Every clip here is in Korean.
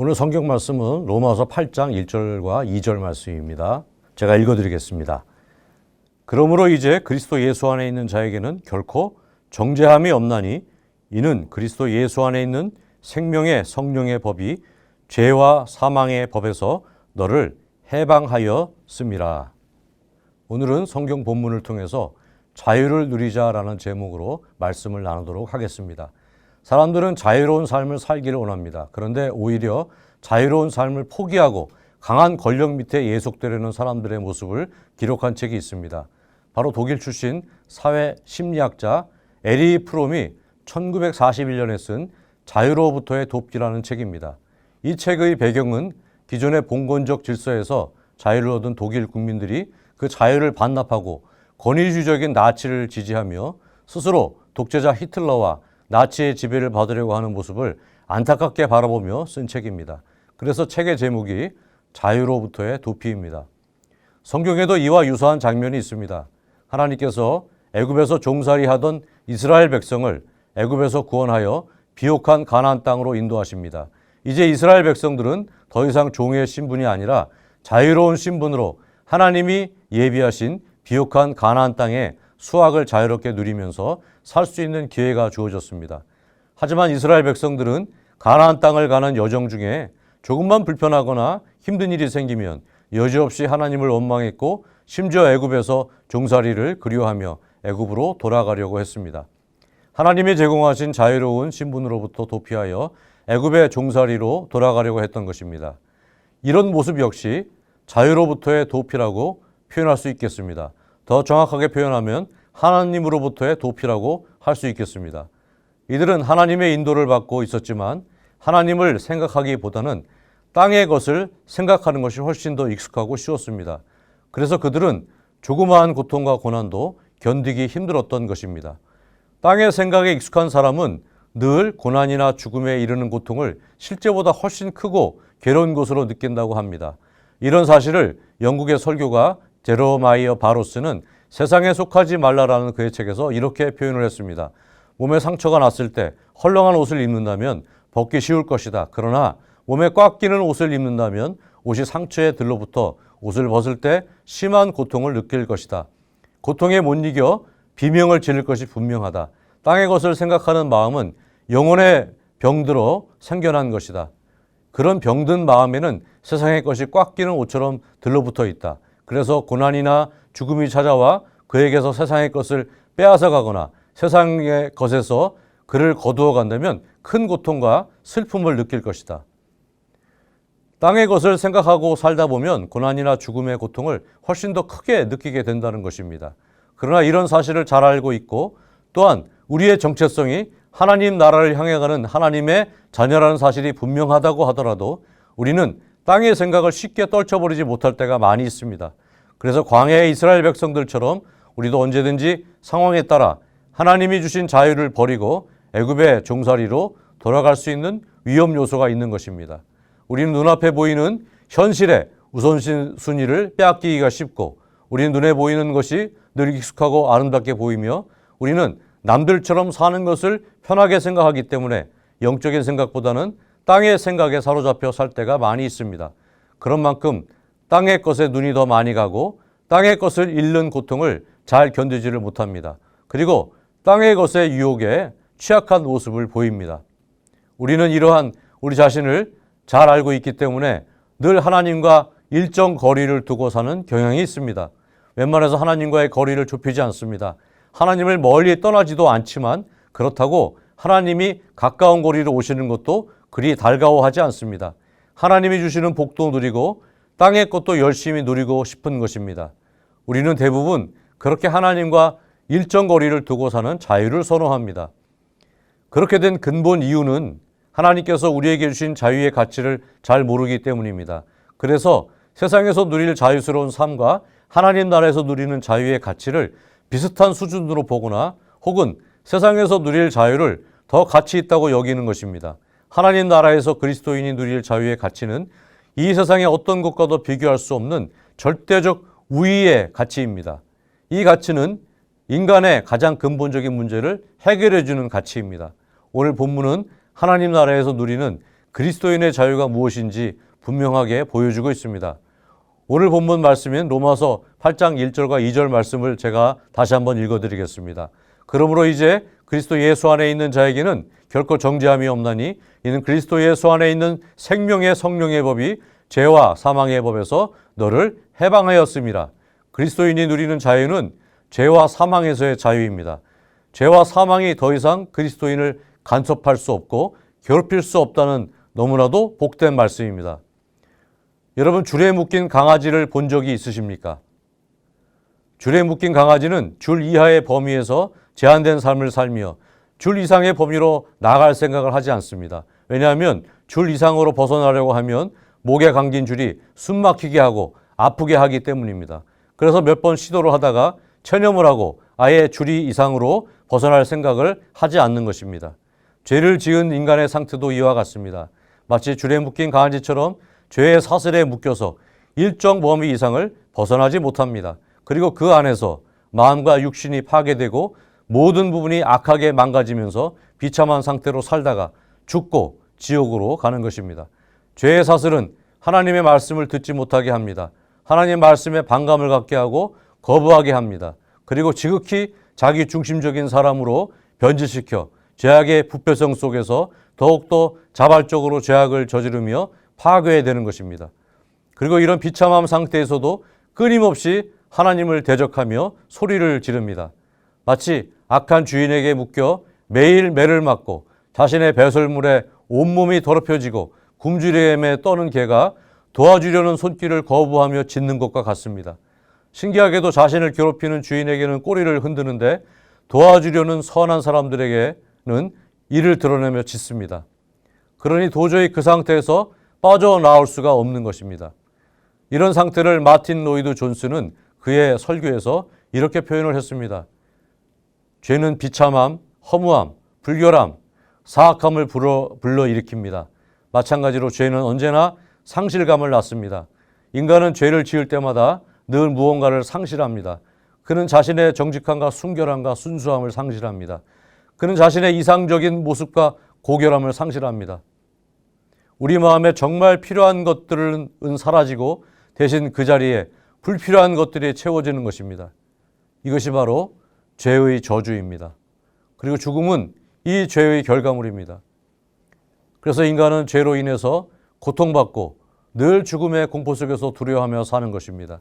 오늘 성경 말씀은 로마서 8장 1절과 2절 말씀입니다. 제가 읽어드리겠습니다. 그러므로 이제 그리스도 예수 안에 있는 자에게는 결코 정죄함이 없나니 이는 그리스도 예수 안에 있는 생명의 성령의 법이 죄와 사망의 법에서 너를 해방하였음이라. 오늘은 성경 본문을 통해서 자유를 누리자라는 제목으로 말씀을 나누도록 하겠습니다. 사람들은 자유로운 삶을 살기를 원합니다. 그런데 오히려 자유로운 삶을 포기하고 강한 권력 밑에 예속되려는 사람들의 모습을 기록한 책이 있습니다. 바로 독일 출신 사회 심리학자 에리 프롬이 1941년에 쓴 자유로부터의 돕기라는 책입니다. 이 책의 배경은 기존의 봉건적 질서에서 자유를 얻은 독일 국민들이 그 자유를 반납하고 권위주의적인 나치를 지지하며 스스로 독재자 히틀러와 나치의 지배를 받으려고 하는 모습을 안타깝게 바라보며 쓴 책입니다. 그래서 책의 제목이 자유로부터의 도피입니다. 성경에도 이와 유사한 장면이 있습니다. 하나님께서 애굽에서 종살이하던 이스라엘 백성을 애굽에서 구원하여 비옥한 가나안 땅으로 인도하십니다. 이제 이스라엘 백성들은 더 이상 종의 신분이 아니라 자유로운 신분으로 하나님이 예비하신 비옥한 가나안 땅에 수확을 자유롭게 누리면서 살 수 있는 기회가 주어졌습니다. 하지만 이스라엘 백성들은 가나안 땅을 가는 여정 중에 조금만 불편하거나 힘든 일이 생기면 여지없이 하나님을 원망했고 심지어 애굽에서 종살이를 그리워하며 애굽으로 돌아가려고 했습니다. 하나님이 제공하신 자유로운 신분으로부터 도피하여 애굽의 종살이로 돌아가려고 했던 것입니다. 이런 모습 역시 자유로부터의 도피라고 표현할 수 있겠습니다. 더 정확하게 표현하면 하나님으로부터의 도피라고 할 수 있겠습니다. 이들은 하나님의 인도를 받고 있었지만 하나님을 생각하기보다는 땅의 것을 생각하는 것이 훨씬 더 익숙하고 쉬웠습니다. 그래서 그들은 조그마한 고통과 고난도 견디기 힘들었던 것입니다. 땅의 생각에 익숙한 사람은 늘 고난이나 죽음에 이르는 고통을 실제보다 훨씬 크고 괴로운 것으로 느낀다고 합니다. 이런 사실을 영국의 설교가 제로마이어 바로스는 세상에 속하지 말라라는 그의 책에서 이렇게 표현을 했습니다. 몸에 상처가 났을 때 헐렁한 옷을 입는다면 벗기 쉬울 것이다. 그러나 몸에 꽉 끼는 옷을 입는다면 옷이 상처에 들러붙어 옷을 벗을 때 심한 고통을 느낄 것이다. 고통에 못 이겨 비명을 지를 것이 분명하다. 땅의 것을 생각하는 마음은 영혼의 병들어 생겨난 것이다. 그런 병든 마음에는 세상의 것이 꽉 끼는 옷처럼 들러붙어 있다. 그래서 고난이나 죽음이 찾아와 그에게서 세상의 것을 빼앗아 가거나 세상의 것에서 그를 거두어 간다면 큰 고통과 슬픔을 느낄 것이다. 땅의 것을 생각하고 살다 보면 고난이나 죽음의 고통을 훨씬 더 크게 느끼게 된다는 것입니다. 그러나 이런 사실을 잘 알고 있고 또한 우리의 정체성이 하나님 나라를 향해 가는 하나님의 자녀라는 사실이 분명하다고 하더라도 우리는 땅의 생각을 쉽게 떨쳐버리지 못할 때가 많이 있습니다. 그래서 광야의 이스라엘 백성들처럼 우리도 언제든지 상황에 따라 하나님이 주신 자유를 버리고 애굽의 종살이로 돌아갈 수 있는 위험 요소가 있는 것입니다. 우리는 눈앞에 보이는 현실의 우선순위를 빼앗기기가 쉽고 우리는 눈에 보이는 것이 늘 익숙하고 아름답게 보이며 우리는 남들처럼 사는 것을 편하게 생각하기 때문에 영적인 생각보다는 땅의 생각에 사로잡혀 살 때가 많이 있습니다. 그런 만큼 땅의 것에 눈이 더 많이 가고 땅의 것을 잃는 고통을 잘 견디지를 못합니다. 그리고 땅의 것의 유혹에 취약한 모습을 보입니다. 우리는 이러한 우리 자신을 잘 알고 있기 때문에 늘 하나님과 일정 거리를 두고 사는 경향이 있습니다. 웬만해서 하나님과의 거리를 좁히지 않습니다. 하나님을 멀리 떠나지도 않지만 그렇다고 하나님이 가까운 거리로 오시는 것도 그리 달가워하지 않습니다. 하나님이 주시는 복도 누리고 땅의 것도 열심히 누리고 싶은 것입니다. 우리는 대부분 그렇게 하나님과 일정 거리를 두고 사는 자유를 선호합니다. 그렇게 된 근본 이유는 하나님께서 우리에게 주신 자유의 가치를 잘 모르기 때문입니다. 그래서 세상에서 누릴 자유스러운 삶과 하나님 나라에서 누리는 자유의 가치를 비슷한 수준으로 보거나 혹은 세상에서 누릴 자유를 더 가치 있다고 여기는 것입니다. 하나님 나라에서 그리스도인이 누릴 자유의 가치는 이 세상의 어떤 것과도 비교할 수 없는 절대적 우위의 가치입니다. 이 가치는 인간의 가장 근본적인 문제를 해결해 주는 가치입니다. 오늘 본문은 하나님 나라에서 누리는 그리스도인의 자유가 무엇인지 분명하게 보여주고 있습니다. 오늘 본문 말씀인 로마서 8장 1절과 2절 말씀을 제가 다시 한번 읽어드리겠습니다. 그러므로 이제 그리스도 예수 안에 있는 자에게는 결코 정죄함이 없나니 이는 그리스도 예수 안에 있는 생명의 성령의 법이 죄와 사망의 법에서 너를 해방하였음이라. 그리스도인이 누리는 자유는 죄와 사망에서의 자유입니다. 죄와 사망이 더 이상 그리스도인을 간섭할 수 없고 괴롭힐 수 없다는 너무나도 복된 말씀입니다. 여러분, 줄에 묶인 강아지를 본 적이 있으십니까? 줄에 묶인 강아지는 줄 이하의 범위에서 제한된 삶을 살며 줄 이상의 범위로 나갈 생각을 하지 않습니다. 왜냐하면 줄 이상으로 벗어나려고 하면 목에 감긴 줄이 숨 막히게 하고 아프게 하기 때문입니다. 그래서 몇 번 시도를 하다가 체념을 하고 아예 줄이 이상으로 벗어날 생각을 하지 않는 것입니다. 죄를 지은 인간의 상태도 이와 같습니다. 마치 줄에 묶인 강아지처럼 죄의 사슬에 묶여서 일정 범위 이상을 벗어나지 못합니다. 그리고 그 안에서 마음과 육신이 파괴되고 모든 부분이 악하게 망가지면서 비참한 상태로 살다가 죽고 지옥으로 가는 것입니다. 죄의 사슬은 하나님의 말씀을 듣지 못하게 합니다. 하나님의 말씀에 반감을 갖게 하고 거부하게 합니다. 그리고 지극히 자기 중심적인 사람으로 변질시켜 죄악의 부패성 속에서 더욱더 자발적으로 죄악을 저지르며 파괴되는 것입니다. 그리고 이런 비참함 상태에서도 끊임없이 하나님을 대적하며 소리를 지릅니다. 마치 악한 주인에게 묶여 매일 매를 맞고 자신의 배설물에 온몸이 더럽혀지고 굶주림에 떠는 개가 도와주려는 손길을 거부하며 짖는 것과 같습니다. 신기하게도 자신을 괴롭히는 주인에게는 꼬리를 흔드는데 도와주려는 선한 사람들에게는 이를 드러내며 짖습니다. 그러니 도저히 그 상태에서 빠져나올 수가 없는 것입니다. 이런 상태를 마틴 로이드 존스는 그의 설교에서 이렇게 표현을 했습니다. 죄는 비참함, 허무함, 불결함, 사악함을 불러일으킵니다. 마찬가지로 죄는 언제나 상실감을 낳습니다. 인간은 죄를 지을 때마다 늘 무언가를 상실합니다. 그는 자신의 정직함과 순결함과 순수함을 상실합니다. 그는 자신의 이상적인 모습과 고결함을 상실합니다. 우리 마음에 정말 필요한 것들은 사라지고 대신 그 자리에 불필요한 것들이 채워지는 것입니다. 이것이 바로 죄의 저주입니다. 그리고 죽음은 이 죄의 결과물입니다. 그래서 인간은 죄로 인해서 고통받고 늘 죽음의 공포 속에서 두려워하며 사는 것입니다.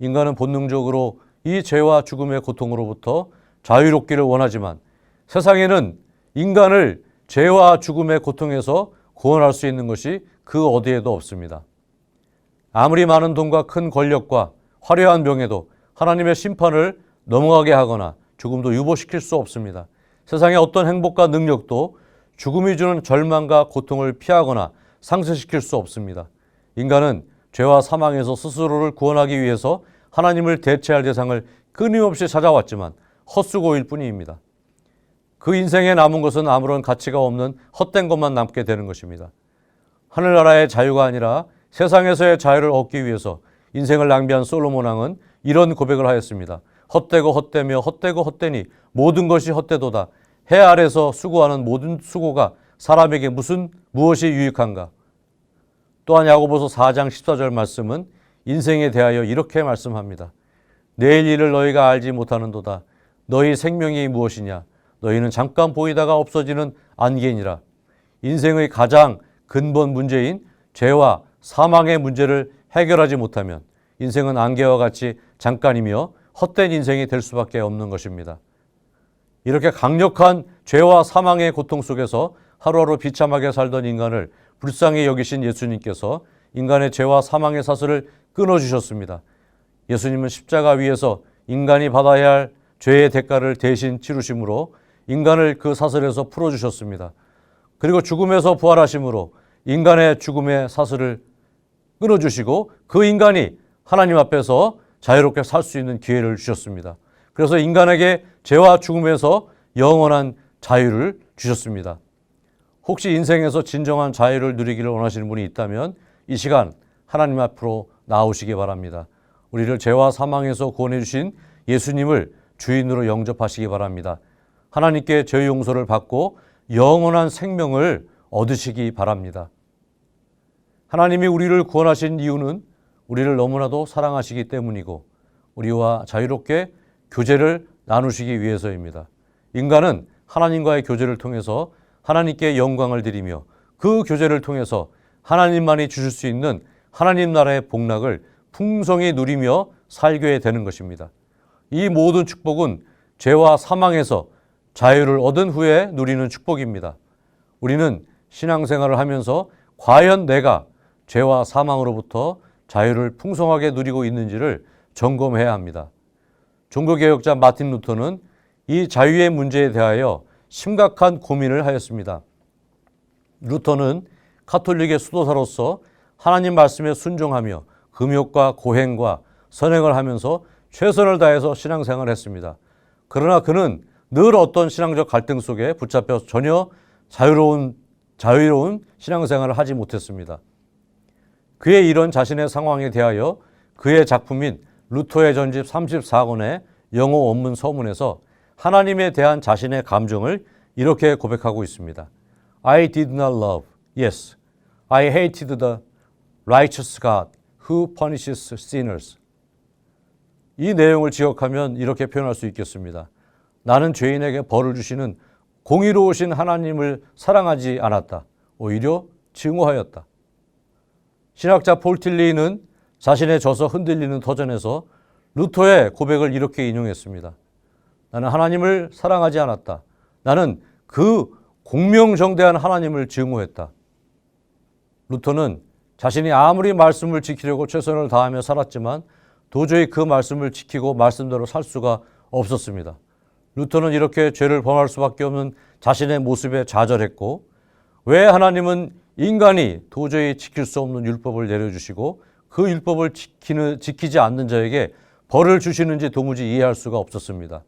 인간은 본능적으로 이 죄와 죽음의 고통으로부터 자유롭기를 원하지만 세상에는 인간을 죄와 죽음의 고통에서 구원할 수 있는 것이 그 어디에도 없습니다. 아무리 많은 돈과 큰 권력과 화려한 명예도 하나님의 심판을 넘어가게 하거나 죽음도 유보시킬 수 없습니다. 세상의 어떤 행복과 능력도 죽음이 주는 절망과 고통을 피하거나 상쇄시킬 수 없습니다. 인간은 죄와 사망에서 스스로를 구원하기 위해서 하나님을 대체할 대상을 끊임없이 찾아왔지만 헛수고일 뿐입니다. 그 인생에 남은 것은 아무런 가치가 없는 헛된 것만 남게 되는 것입니다. 하늘나라의 자유가 아니라 세상에서의 자유를 얻기 위해서 인생을 낭비한 솔로몬 왕은 이런 고백을 하였습니다. 헛되고 헛되며 헛되고 헛되니 모든 것이 헛되도다. 해 아래서 수고하는 모든 수고가 사람에게 무엇이 유익한가? 또한 야고보서 4장 14절 말씀은 인생에 대하여 이렇게 말씀합니다. 내일 일을 너희가 알지 못하는도다. 너희 생명이 무엇이냐? 너희는 잠깐 보이다가 없어지는 안개니라. 인생의 가장 근본 문제인 죄와 사망의 문제를 해결하지 못하면 인생은 안개와 같이 잠깐이며 헛된 인생이 될 수밖에 없는 것입니다. 이렇게 강력한 죄와 사망의 고통 속에서 하루하루 비참하게 살던 인간을 불쌍히 여기신 예수님께서 인간의 죄와 사망의 사슬을 끊어주셨습니다. 예수님은 십자가 위에서 인간이 받아야 할 죄의 대가를 대신 치르심으로 인간을 그 사슬에서 풀어주셨습니다. 그리고 죽음에서 부활하심으로 인간의 죽음의 사슬을 끊어주시고 그 인간이 하나님 앞에서 자유롭게 살 수 있는 기회를 주셨습니다. 그래서 인간에게 죄와 죽음에서 영원한 자유를 주셨습니다. 혹시 인생에서 진정한 자유를 누리기를 원하시는 분이 있다면 이 시간 하나님 앞으로 나오시기 바랍니다. 우리를 죄와 사망에서 구원해 주신 예수님을 주인으로 영접하시기 바랍니다. 하나님께 죄 용서를 받고 영원한 생명을 얻으시기 바랍니다. 하나님이 우리를 구원하신 이유는 우리를 너무나도 사랑하시기 때문이고 우리와 자유롭게 교제를 나누시기 위해서입니다. 인간은 하나님과의 교제를 통해서 하나님께 영광을 드리며 그 교제를 통해서 하나님만이 주실 수 있는 하나님 나라의 복락을 풍성히 누리며 살게 되는 것입니다. 이 모든 축복은 죄와 사망에서 자유를 얻은 후에 누리는 축복입니다. 우리는 신앙생활을 하면서 과연 내가 죄와 사망으로부터 자유를 풍성하게 누리고 있는지를 점검해야 합니다. 종교개혁자 마틴 루터는 이 자유의 문제에 대하여 심각한 고민을 하였습니다. 루터는 가톨릭의 수도사로서 하나님 말씀에 순종하며 금욕과 고행과 선행을 하면서 최선을 다해서 신앙생활을 했습니다. 그러나 그는 늘 어떤 신앙적 갈등 속에 붙잡혀 전혀 자유로운 신앙생활을 하지 못했습니다. 그의 이런 자신의 상황에 대하여 그의 작품인 루터의 전집 34권의 영어 원문 서문에서 하나님에 대한 자신의 감정을 이렇게 고백하고 있습니다. I did not love, yes, I hated the righteous God who punishes sinners. 이 내용을 지역하면 이렇게 표현할 수 있겠습니다. 나는 죄인에게 벌을 주시는 공의로우신 하나님을 사랑하지 않았다. 오히려 증오하였다. 신학자 폴 틸리는 자신의 저서 흔들리는 터전에서 루터의 고백을 이렇게 인용했습니다. 나는 하나님을 사랑하지 않았다. 나는 그 공명정대한 하나님을 증오했다. 루터는 자신이 아무리 말씀을 지키려고 최선을 다하며 살았지만 도저히 그 말씀을 지키고 말씀대로 살 수가 없었습니다. 루터는 이렇게 죄를 범할 수밖에 없는 자신의 모습에 좌절했고 왜 하나님은 인간이 도저히 지킬 수 없는 율법을 내려주시고 그 율법을 지키지 않는 자에게 벌을 주시는지 도무지 이해할 수가 없었습니다.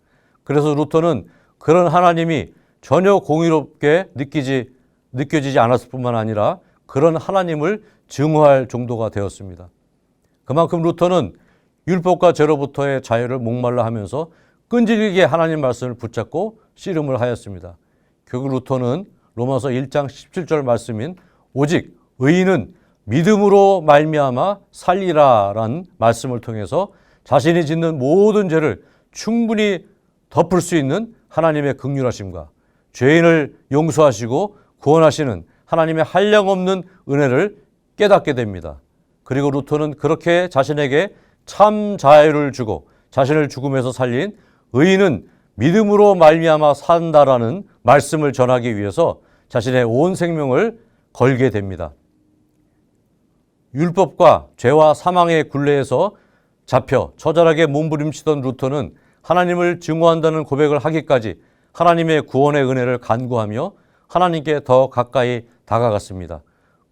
그래서 루터는 그런 하나님이 전혀 공의롭게 느껴지지 않았을 뿐만 아니라 그런 하나님을 증오할 정도가 되었습니다. 그만큼 루터는 율법과 죄로부터의 자유를 목말라 하면서 끈질기게 하나님 말씀을 붙잡고 씨름을 하였습니다. 결국 루터는 로마서 1장 17절 말씀인 오직 의인은 믿음으로 말미암아 살리라라는 말씀을 통해서 자신이 짓는 모든 죄를 충분히 덮을 수 있는 하나님의 긍휼하심과 죄인을 용서하시고 구원하시는 하나님의 한량없는 은혜를 깨닫게 됩니다. 그리고 루터는 그렇게 자신에게 참 자유를 주고 자신을 죽음에서 살린 의인은 믿음으로 말미암아 산다라는 말씀을 전하기 위해서 자신의 온 생명을 걸게 됩니다. 율법과 죄와 사망의 굴레에서 잡혀 처절하게 몸부림치던 루터는 하나님을 증오한다는 고백을 하기까지 하나님의 구원의 은혜를 간구하며 하나님께 더 가까이 다가갔습니다.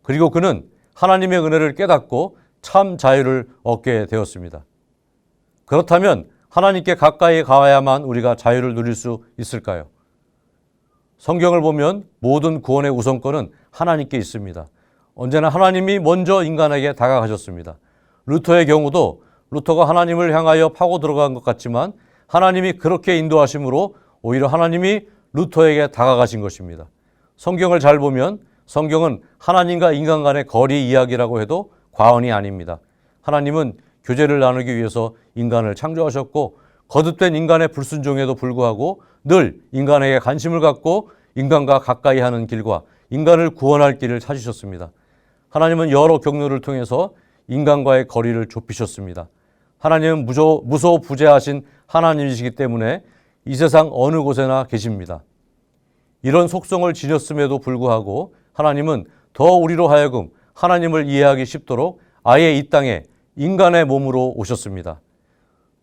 그리고 그는 하나님의 은혜를 깨닫고 참 자유를 얻게 되었습니다. 그렇다면 하나님께 가까이 가야만 우리가 자유를 누릴 수 있을까요? 성경을 보면 모든 구원의 우선권은 하나님께 있습니다. 언제나 하나님이 먼저 인간에게 다가가셨습니다. 루터의 경우도 루터가 하나님을 향하여 파고 들어간 것 같지만 하나님이 그렇게 인도하심으로 오히려 하나님이 루터에게 다가가신 것입니다. 성경을 잘 보면 성경은 하나님과 인간 간의 거리 이야기라고 해도 과언이 아닙니다. 하나님은 교제를 나누기 위해서 인간을 창조하셨고 거듭된 인간의 불순종에도 불구하고 늘 인간에게 관심을 갖고 인간과 가까이 하는 길과 인간을 구원할 길을 찾으셨습니다. 하나님은 여러 경로를 통해서 인간과의 거리를 좁히셨습니다. 하나님은 무소부재하신 하나님이시기 때문에 이 세상 어느 곳에나 계십니다. 이런 속성을 지녔음에도 불구하고 하나님은 더 우리로 하여금 하나님을 이해하기 쉽도록 아예 이 땅에 인간의 몸으로 오셨습니다.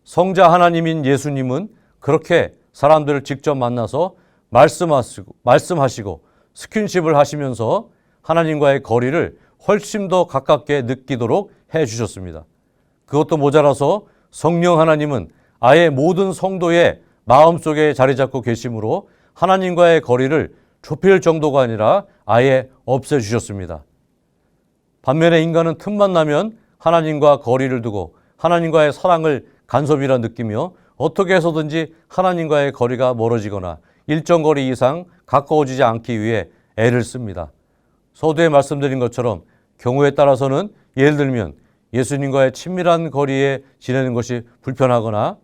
성자 하나님인 예수님은 그렇게 사람들을 직접 만나서 말씀하시고 스킨십을 하시면서 하나님과의 거리를 훨씬 더 가깝게 느끼도록 해주셨습니다. 그것도 모자라서 성령 하나님은 아예 모든 성도의 마음속에 자리 잡고 계심으로 하나님과의 거리를 좁힐 정도가 아니라 아예 없애주셨습니다. 반면에 인간은 틈만 나면 하나님과 거리를 두고 하나님과의 사랑을 간섭이라 느끼며 어떻게 해서든지 하나님과의 거리가 멀어지거나 일정 거리 이상 가까워지지 않기 위해 애를 씁니다. 서두에 말씀드린 것처럼 경우에 따라서는 예를 들면 예수님과의 친밀한 거리에 지내는 것이 불편하거나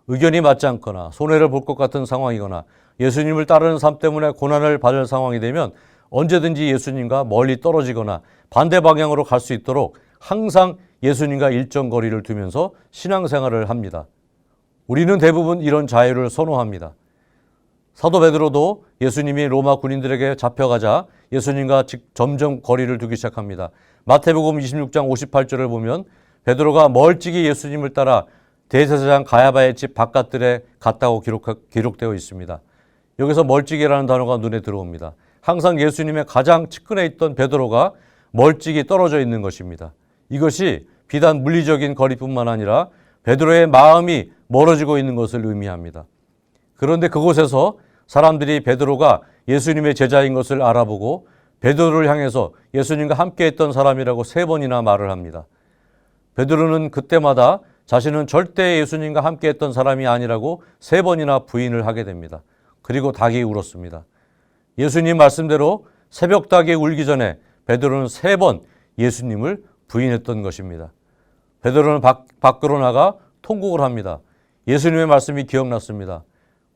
의견이 맞지 않거나 손해를 볼 것 같은 상황이거나 예수님을 따르는 삶 때문에 고난을 받을 상황이 되면 언제든지 예수님과 멀리 떨어지거나 반대 방향으로 갈 수 있도록 항상 예수님과 일정 거리를 두면서 신앙생활을 합니다. 우리는 대부분 이런 자유를 선호합니다. 사도 베드로도 예수님이 로마 군인들에게 잡혀가자 예수님과 점점 거리를 두기 시작합니다. 마태복음 26장 58절을 보면 베드로가 멀찍이 예수님을 따라 대제사장 가야바의 집 바깥들에 갔다고 기록되어 있습니다. 여기서 멀찍이라는 단어가 눈에 들어옵니다. 항상 예수님의 가장 측근에 있던 베드로가 멀찍이 떨어져 있는 것입니다. 이것이 비단 물리적인 거리뿐만 아니라 베드로의 마음이 멀어지고 있는 것을 의미합니다. 그런데 그곳에서 사람들이 베드로가 예수님의 제자인 것을 알아보고 베드로를 향해서 예수님과 함께 했던 사람이라고 3번이나 말을 합니다. 베드로는 그때마다 자신은 절대 예수님과 함께 했던 사람이 아니라고 3번이나 부인을 하게 됩니다. 그리고 닭이 울었습니다. 예수님 말씀대로 새벽 닭이 울기 전에 베드로는 3번 예수님을 부인했던 것입니다. 베드로는 밖으로 나가 통곡을 합니다. 예수님의 말씀이 기억났습니다.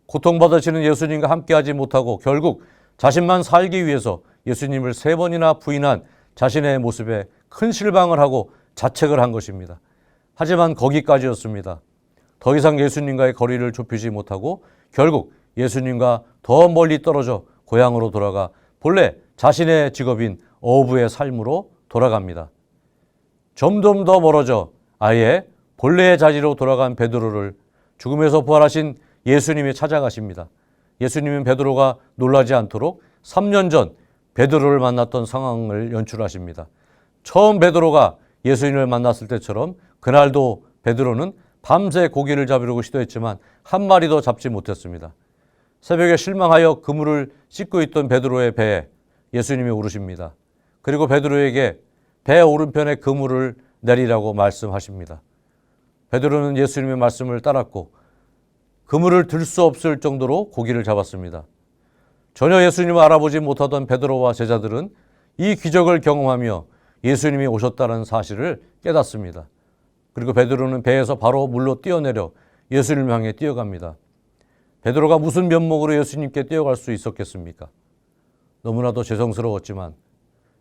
고통받으시는 예수님과 함께하지 못하고 결국 자신만 살기 위해서 예수님을 3번이나 부인한 자신의 모습에 큰 실망을 하고 자책을 한 것입니다. 하지만 거기까지였습니다. 더 이상 예수님과의 거리를 좁히지 못하고 결국 예수님과 더 멀리 떨어져 고향으로 돌아가 본래 자신의 직업인 어부의 삶으로 돌아갑니다. 점점 더 멀어져 아예 본래의 자리로 돌아간 베드로를 죽음에서 부활하신 예수님이 찾아가십니다. 예수님은 베드로가 놀라지 않도록 3년 전 베드로를 만났던 상황을 연출하십니다. 처음 베드로가 예수님을 만났을 때처럼 그날도 베드로는 밤새 고기를 잡으려고 시도했지만 한 마리도 잡지 못했습니다. 새벽에 실망하여 그물을 씻고 있던 베드로의 배에 예수님이 오르십니다. 그리고 베드로에게 배 오른편에 그물을 내리라고 말씀하십니다. 베드로는 예수님의 말씀을 따랐고 그물을 들 수 없을 정도로 고기를 잡았습니다. 전혀 예수님을 알아보지 못하던 베드로와 제자들은 이 기적을 경험하며 예수님이 오셨다는 사실을 깨닫습니다. 그리고 베드로는 배에서 바로 물로 뛰어내려 예수님을 향해 뛰어갑니다. 베드로가 무슨 면목으로 예수님께 뛰어갈 수 있었겠습니까? 너무나도 죄송스러웠지만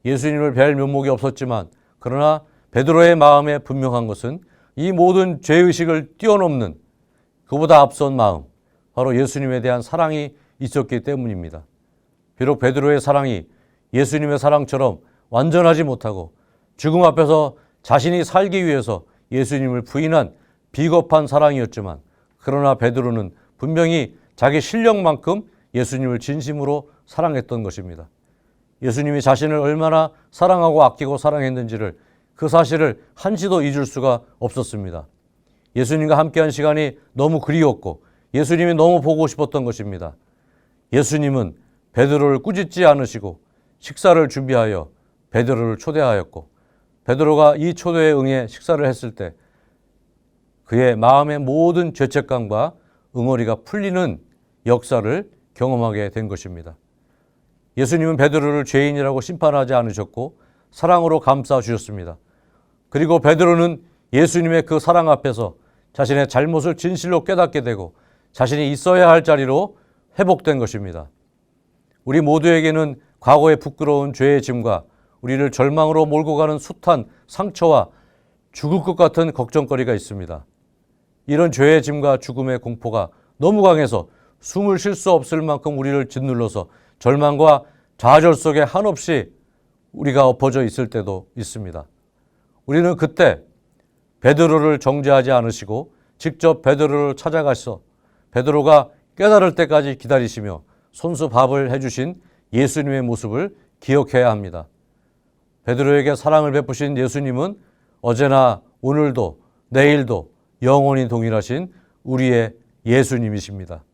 예수님을 뵐 면목이 없었지만 그러나 베드로의 마음에 분명한 것은 이 모든 죄의식을 뛰어넘는 그보다 앞선 마음, 바로 예수님에 대한 사랑이 있었기 때문입니다. 비록 베드로의 사랑이 예수님의 사랑처럼 완전하지 못하고 죽음 앞에서 자신이 살기 위해서 예수님을 부인한 비겁한 사랑이었지만 그러나 베드로는 분명히 자기 실력만큼 예수님을 진심으로 사랑했던 것입니다. 예수님이 자신을 얼마나 사랑하고 아끼고 사랑했는지를 그 사실을 한시도 잊을 수가 없었습니다. 예수님과 함께한 시간이 너무 그리웠고 예수님이 너무 보고 싶었던 것입니다. 예수님은 베드로를 꾸짖지 않으시고 식사를 준비하여 베드로를 초대하였고 베드로가 이 초대에 응해 식사를 했을 때 그의 마음의 모든 죄책감과 응어리가 풀리는 역사를 경험하게 된 것입니다. 예수님은 베드로를 죄인이라고 심판하지 않으셨고 사랑으로 감싸 주셨습니다. 그리고 베드로는 예수님의 그 사랑 앞에서 자신의 잘못을 진실로 깨닫게 되고 자신이 있어야 할 자리로 회복된 것입니다. 우리 모두에게는 과거의 부끄러운 죄의 짐과 우리를 절망으로 몰고 가는 숱한 상처와 죽을 것 같은 걱정거리가 있습니다. 이런 죄의 짐과 죽음의 공포가 너무 강해서 숨을 쉴 수 없을 만큼 우리를 짓눌러서 절망과 좌절 속에 한없이 우리가 엎어져 있을 때도 있습니다. 우리는 그때 베드로를 정죄하지 않으시고 직접 베드로를 찾아가서 베드로가 깨달을 때까지 기다리시며 손수 밥을 해주신 예수님의 모습을 기억해야 합니다. 베드로에게 사랑을 베푸신 예수님은 어제나 오늘도 내일도 영원히 동일하신 우리의 예수님이십니다.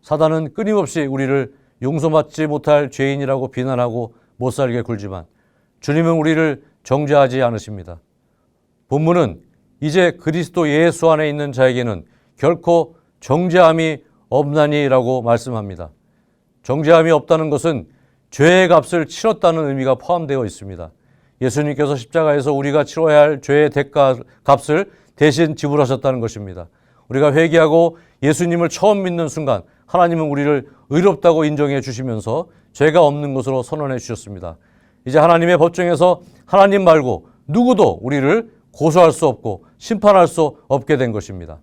사단은 끊임없이 우리를 용서받지 못할 죄인이라고 비난하고 못살게 굴지만 주님은 우리를 정죄하지 않으십니다. 본문은 이제 그리스도 예수 안에 있는 자에게는 결코 정죄함이 없나니라고 말씀합니다. 정죄함이 없다는 것은 죄의 값을 치렀다는 의미가 포함되어 있습니다. 예수님께서 십자가에서 우리가 치러야 할 죄의 대가 값을 대신 지불하셨다는 것입니다. 우리가 회개하고 예수님을 처음 믿는 순간 하나님은 우리를 의롭다고 인정해 주시면서 죄가 없는 것으로 선언해 주셨습니다. 이제 하나님의 법정에서 하나님 말고 누구도 우리를 고소할 수 없고 심판할 수 없게 된 것입니다.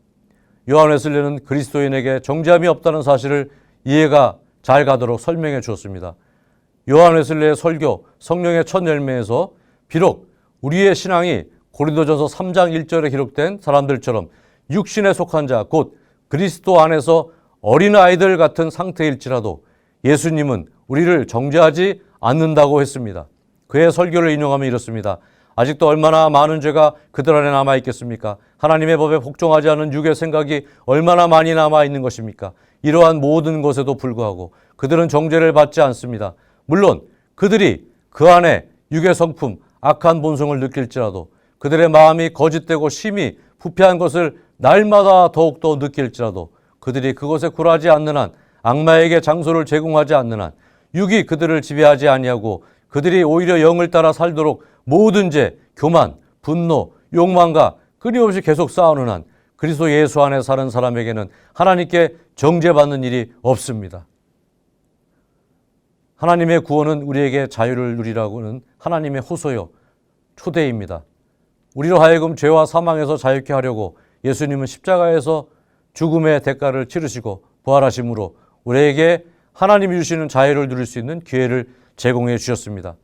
요한 웨슬리는 그리스도인에게 정죄함이 없다는 사실을 이해가 잘 가도록 설명해 주었습니다. 요한 웨슬리의 설교 성령의 첫 열매에서 비록 우리의 신앙이 고린도전서 3장 1절에 기록된 사람들처럼 육신에 속한 자 곧 그리스도 안에서 어린아이들 같은 상태일지라도 예수님은 우리를 정죄하지 않는다고 했습니다. 그의 설교를 인용하면 이렇습니다. 아직도 얼마나 많은 죄가 그들 안에 남아있겠습니까? 하나님의 법에 복종하지 않은 육의 생각이 얼마나 많이 남아있는 것입니까? 이러한 모든 것에도 불구하고 그들은 정죄를 받지 않습니다. 물론 그들이 그 안에 육의 성품, 악한 본성을 느낄지라도 그들의 마음이 거짓되고 심히 부패한 것을 날마다 더욱더 느낄지라도 그들이 그것에 굴하지 않는 한, 악마에게 장소를 제공하지 않는 한, 육이 그들을 지배하지 아니하고 그들이 오히려 영을 따라 살도록 모든 죄, 교만, 분노, 욕망과 끊임없이 계속 싸우는 한 그리스도 예수 안에 사는 사람에게는 하나님께 정죄받는 일이 없습니다. 하나님의 구원은 우리에게 자유를 누리라고는 하나님의 호소요, 초대입니다. 우리로 하여금 죄와 사망에서 자유케 하려고 예수님은 십자가에서 죽음의 대가를 치르시고 부활하심으로 우리에게 하나님이 주시는 자유를 누릴 수 있는 기회를 제공해 주셨습니다.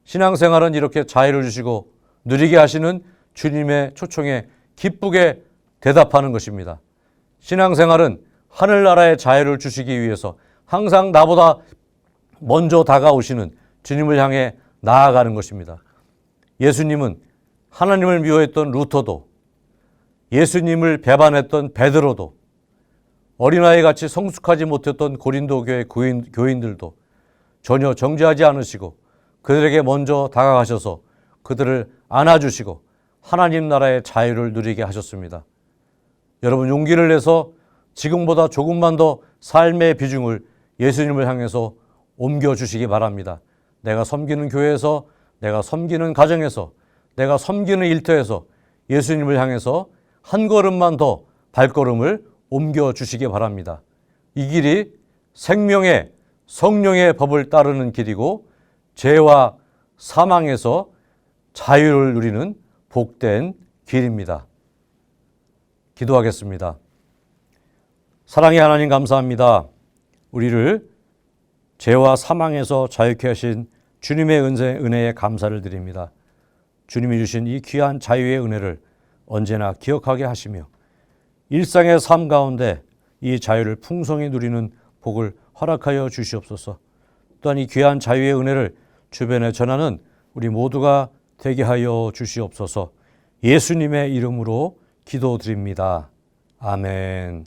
신앙생활은 이렇게 자유를 주시고 누리게 하시는 주님의 초청에 기쁘게 대답하는 것입니다. 신앙생활은 하늘나라의 자유를 주시기 위해서 항상 나보다 먼저 다가오시는 주님을 향해 나아가는 것입니다. 예수님은 하나님을 미워했던 루터도, 예수님을 배반했던 베드로도, 어린아이같이 성숙하지 못했던 고린도 교회 교인들도 전혀 정죄하지 않으시고 그들에게 먼저 다가가셔서 그들을 안아주시고 하나님 나라의 자유를 누리게 하셨습니다. 여러분, 용기를 내서 지금보다 조금만 더 삶의 비중을 예수님을 향해서 옮겨주시기 바랍니다. 내가 섬기는 교회에서, 내가 섬기는 가정에서, 내가 섬기는 일터에서 예수님을 향해서 한 걸음만 더 발걸음을 옮겨주시기 바랍니다. 이 길이 생명의 성령의 법을 따르는 길이고 죄와 사망에서 자유를 누리는 복된 길입니다. 기도하겠습니다. 사랑의 하나님, 감사합니다. 우리를 죄와 사망에서 자유케 하신 주님의 은혜에 감사를 드립니다. 주님이 주신 이 귀한 자유의 은혜를 언제나 기억하게 하시며 일상의 삶 가운데 이 자유를 풍성히 누리는 복을 허락하여 주시옵소서. 또한 이 귀한 자유의 은혜를 주변에 전하는 우리 모두가 되게 하여 주시옵소서. 예수님의 이름으로 기도드립니다. 아멘.